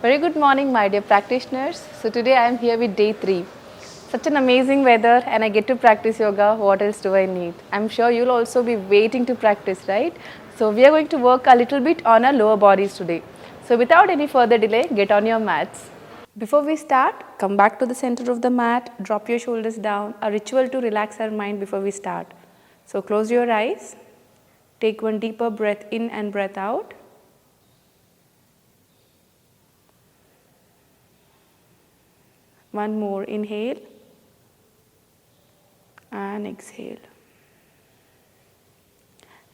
Very good morning, my dear practitioners. So today I am here with day 3. Such an amazing weather and I get to practice yoga. What else do I need? I'm sure you'll also be waiting to practice, right? So we are going to work a little bit on our lower bodies today. So without any further delay, get on your mats. Before we start, come back to the center of the mat, drop your shoulders down, a ritual to relax our mind before we start. So close your eyes, take one deeper breath in and breath out. One more, inhale and exhale.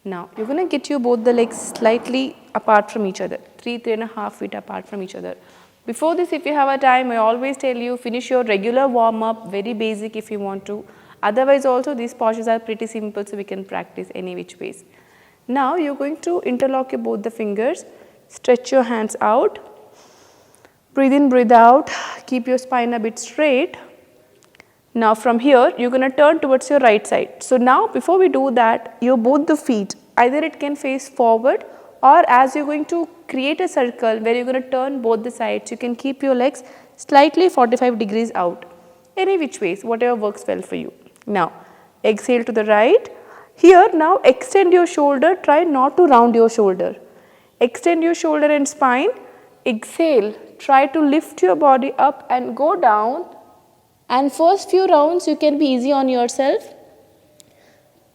Now you're going to get your both the legs slightly apart from each other, 3.5 feet apart from each other. Before this, if you have a time, I always tell you finish your regular warm up, very basic if you want to. Otherwise also these postures are pretty simple, so we can practice any which ways. Now you're going to interlock your both the fingers, stretch your hands out. Breathe in, breathe out, keep your spine a bit straight. Now from here, you're going to turn towards your right side. So now before we do that, your both the feet, either it can face forward or as you're going to create a circle where you're going to turn both the sides, you can keep your legs slightly 45 degrees out. Any which ways, whatever works well for you. Now, exhale to the right. Here now extend your shoulder, try not to round your shoulder. Extend your shoulder and spine. Exhale, try to lift your body up and go down, and first few rounds you can be easy on yourself.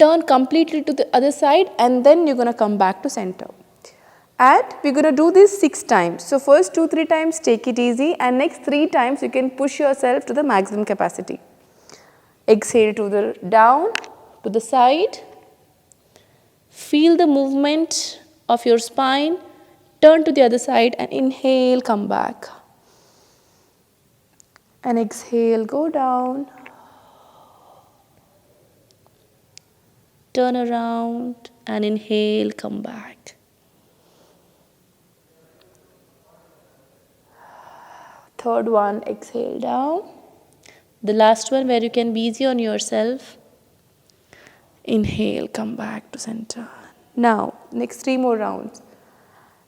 Turn completely to the other side and then you're going to come back to center. And we're going to do this 6 times. So first 2-3 times take it easy and next 3 times you can push yourself to the maximum capacity. Exhale to the down, to the side. Feel the movement of your spine. Turn to the other side and inhale, come back. And exhale, go down. Turn around and inhale, come back. Third one, exhale down. The last one where you can be easy on yourself. Inhale, come back to center. Now, next 3 more rounds.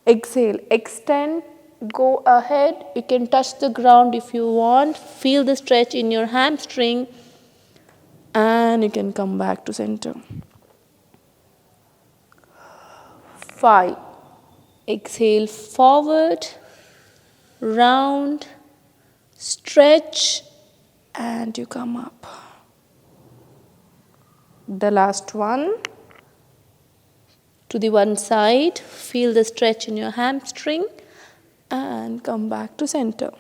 Exhale, extend, go ahead. You can touch the ground if you want. Feel the stretch in your hamstring and you can come back to center. 5. Exhale forward, round, stretch and you come up. The last one. To the one side, feel the stretch in your hamstring and come back to center.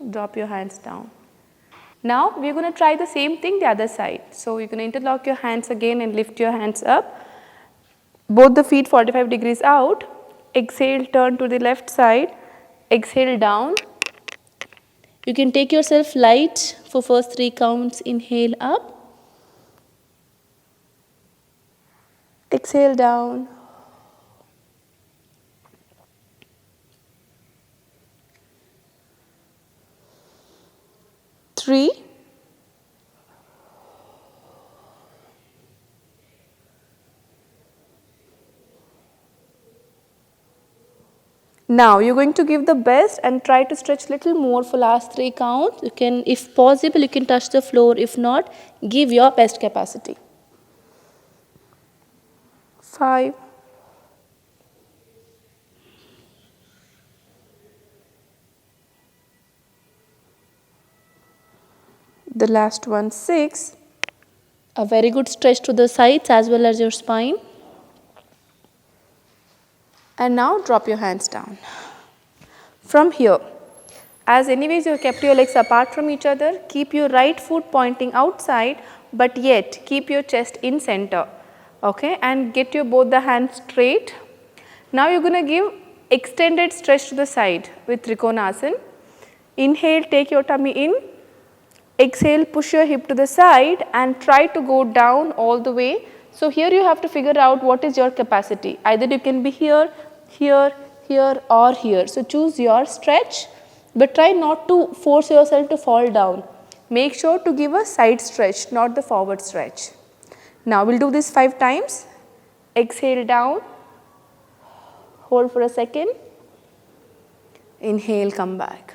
Drop your hands down. Now we're going to try the same thing the other side. So you're going to interlock your hands again and lift your hands up. Both the feet 45 degrees out. Exhale, turn to the left side. Exhale down. You can take yourself light for first 3 counts. Inhale up. Exhale down. Three. Now you're going to give the best and try to stretch little more for last 3 counts. You can, if possible, you can touch the floor. If not, give your best capacity. 5. The last one, 6. A very good stretch to the sides as well as your spine. And now drop your hands down. From here, as anyways you have kept your legs apart from each other, keep your right foot pointing outside, but yet keep your chest in center. Okay, and get your both the hands straight. Now you're going to give extended stretch to the side with Trikonasana. Inhale, take your tummy in. Exhale, push your hip to the side and try to go down all the way. So here you have to figure out what is your capacity. Either you can be here, here, here or here. So choose your stretch, but try not to force yourself to fall down. Make sure to give a side stretch, not the forward stretch. Now we'll do this 5 times. Exhale down, hold for a second, Inhale, come back.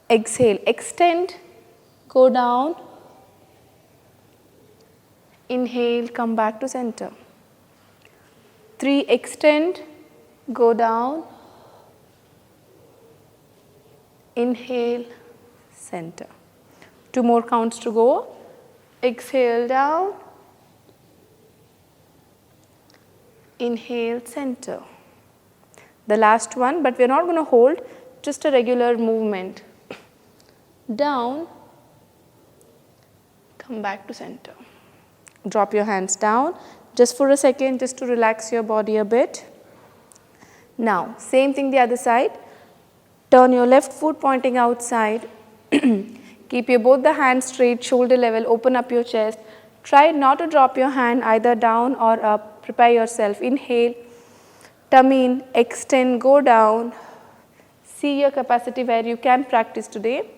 Exhale, extend, go down. Inhale, come back to center. 3, extend, go down. Inhale, center. 2 more counts to go. Exhale, down. Inhale, center. The last one, but we are not going to hold, just a regular movement. Down, come back to center. Drop your hands down just for a second, just to relax your body a bit. Now, same thing the other side. Turn your left foot pointing outside. Keep your both the hands straight, shoulder level, open up your chest. Try not to drop your hand either down or up. Prepare yourself. Inhale, tummy in, extend, go down. See your capacity where you can practice today.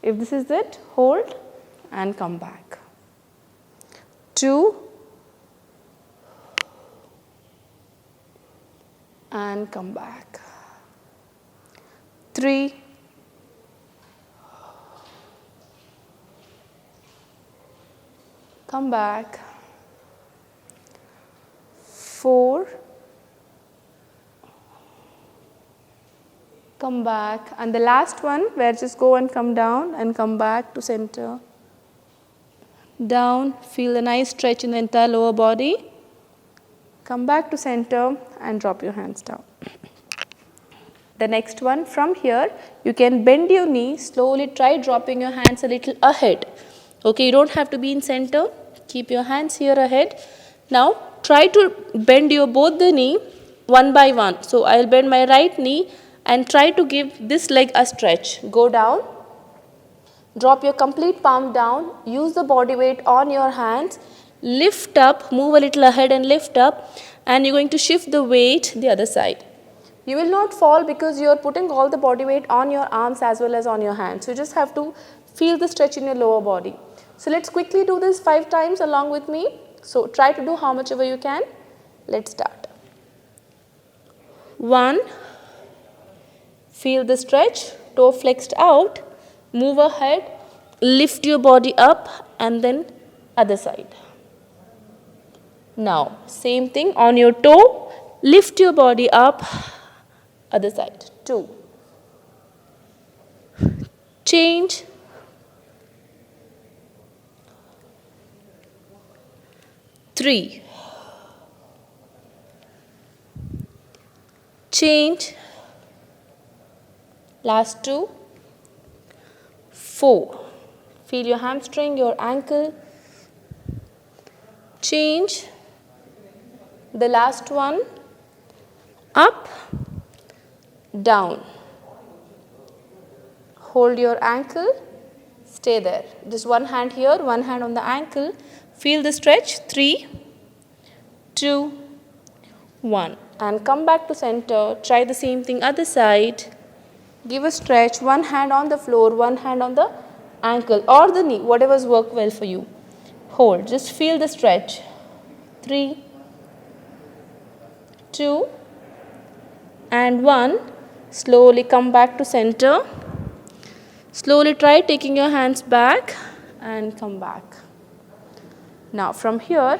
If this is it, hold and come back. 2 and come back. 3 come back. 4 come back, and the last one where just go and come down and come back to center. Down, feel a nice stretch in the entire lower body. Come back to center and drop your hands down. The next one, from here you can bend your knee, slowly try dropping your hands a little ahead. Okay, you don't have to be in center, keep your hands here ahead. Now try to bend your both the knee one by one. So I will bend my right knee and try to give this leg a stretch. Go down, drop your complete palm down, use the body weight on your hands, lift up, move a little ahead and lift up, and you're going to shift the weight the other side. You will not fall because you are putting all the body weight on your arms as well as on your hands. So you just have to feel the stretch in your lower body. So let's quickly do this 5 times along with me. So try to do how much ever you can. Let's start. 1, feel the stretch, toe flexed out, move ahead, lift your body up and then other side. Now same thing on your toe, lift your body up, other side. 2, change, 3, change, last 2, 4, feel your hamstring, your ankle, change, the last one, up, down, hold your ankle, stay there. Just one hand here, one hand on the ankle, feel the stretch, 3, 2, 1 and come back to center. Try the same thing other side. Give a stretch, one hand on the floor, one hand on the ankle or the knee, whatever's work well for you. Hold, just feel the stretch. 3, 2 and 1. Slowly come back to center. Slowly try taking your hands back and come back. Now from here,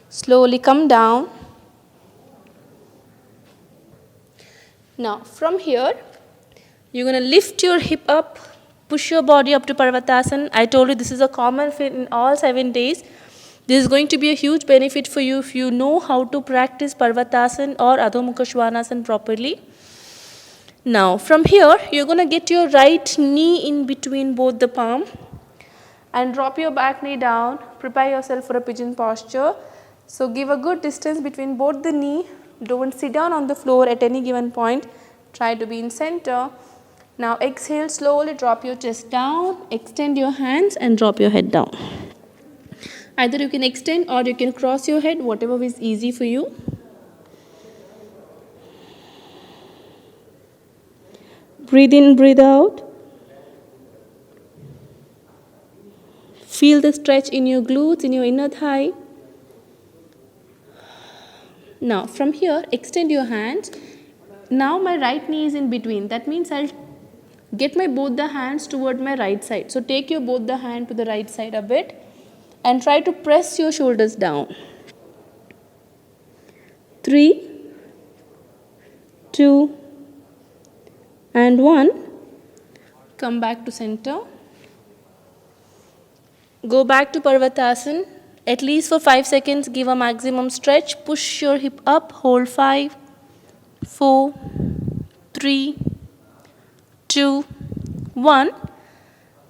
slowly come down. Now from here, you're going to lift your hip up, push your body up to Parvatasana. I told you this is a common fit in all 7 days. This is going to be a huge benefit for you if you know how to practice Parvatasana or Adho Mukha Svanasana properly. Now from here, you're going to get your right knee in between both the palm and drop your back knee down. Prepare yourself for a pigeon posture. So give a good distance between both the knee. Don't sit down on the floor at any given point. Try to be in center. Now exhale, slowly drop your chest down, extend your hands and drop your head down. Either you can extend or you can cross your head, whatever is easy for you. Breathe in, breathe out. Feel the stretch in your glutes, in your inner thigh. Now from here, extend your hands, Now my right knee is in between. That means I'll get my both the hands toward my right side. So take your both the hand to the right side a bit and try to press your shoulders down. 3, 2, and 1. Come back to center. Go back to Parvatasana. At least for 5 seconds, give a maximum stretch. Push your hip up. Hold 5, 4, 3, 2, 1.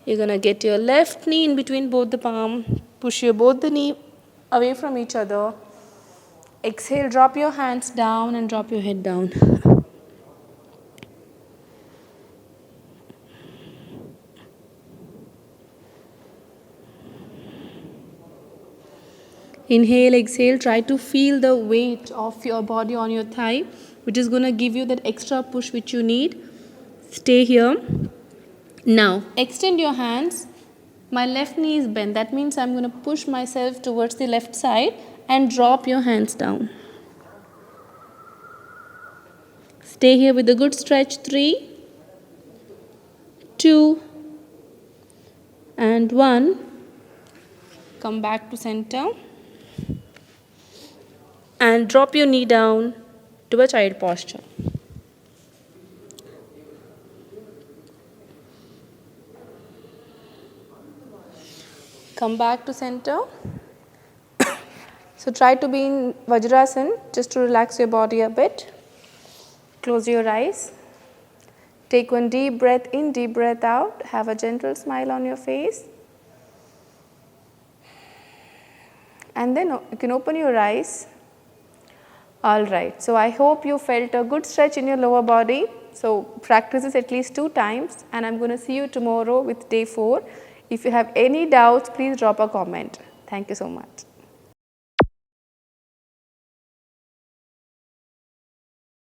You're going to get your left knee in between both the palm. Push your both the knee away from each other. Exhale, drop your hands down and drop your head down. Inhale, exhale, try to feel the weight of your body on your thigh, which is going to give you that extra push which you need. Stay here. Now, extend your hands. My left knee is bent. That means I'm going to push myself towards the left side and drop your hands down. Stay here with a good stretch. 3, 2, and 1. Come back to center. And drop your knee down to a child posture. Come back to center. So try to be in Vajrasana just to relax your body a bit. Close your eyes. Take one deep breath in, deep breath out. Have a gentle smile on your face. And then you can open your eyes. Alright, so I hope you felt a good stretch in your lower body. So practice this at least 2 times, and I'm going to see you tomorrow with day 4. If you have any doubts, please drop a comment. Thank you so much.